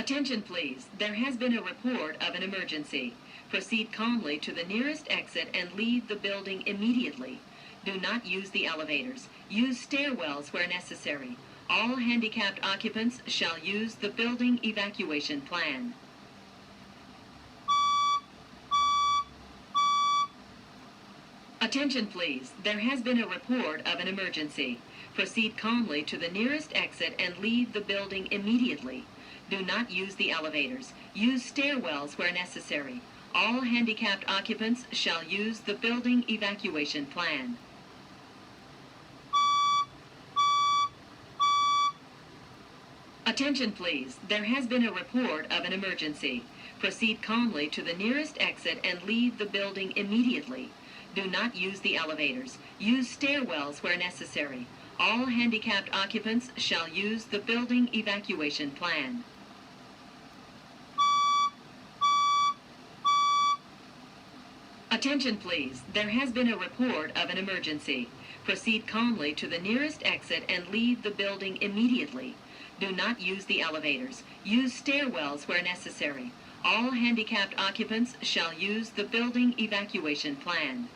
Attention please, there has been a report of an emergency. Proceed calmly to the nearest exit and leave the building immediately. Do not use the elevators. Use stairwells where necessary. All handicapped occupants shall use the building evacuation plan. Attention please, there has been a report of an emergency. Proceed calmly to the nearest exit and leave the building immediately. Do not use the elevators. Use stairwells where necessary. All handicapped occupants shall use the building evacuation plan. Attention please, there has been a report of an emergency. Proceed calmly to the nearest exit and leave the building immediately. Do not use the elevators. Use stairwells where necessary. All handicapped occupants shall use the building evacuation plan. Attention please, there has been a report of an emergency. Proceed calmly to the nearest exit and leave the building immediately. Do not use the elevators. Use stairwells where necessary. All handicapped occupants shall use the building evacuation plan.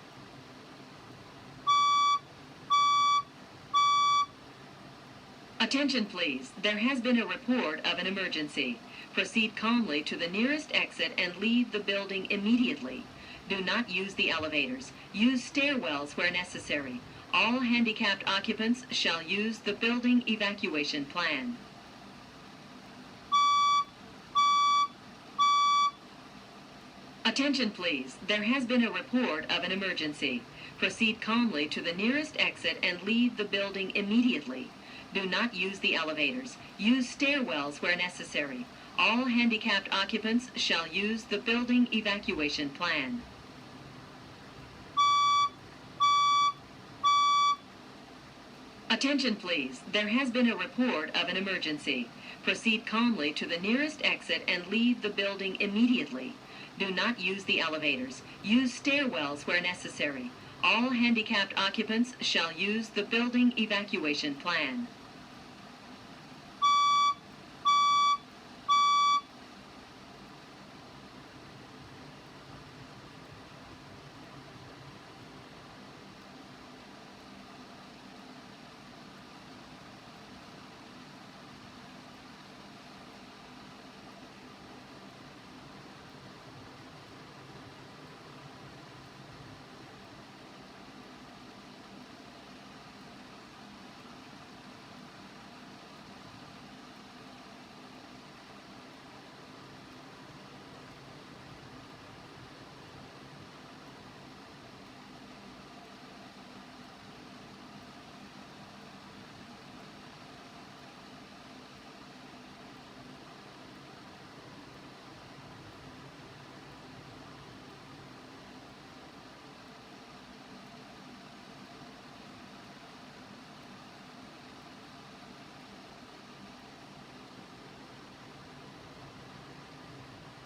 Attention please, there has been a report of an emergency. Proceed calmly to the nearest exit and leave the building immediately. Do not use the elevators. Use stairwells where necessary. All handicapped occupants shall use the building evacuation plan. Attention please, there has been a report of an emergency. Proceed calmly to the nearest exit and leave the building immediately. Do not use the elevators. Use stairwells where necessary. All handicapped occupants shall use the building evacuation plan. Attention please, there has been a report of an emergency. Proceed calmly to the nearest exit and leave the building immediately. Do not use the elevators. Use stairwells where necessary. All handicapped occupants shall use the building evacuation plan.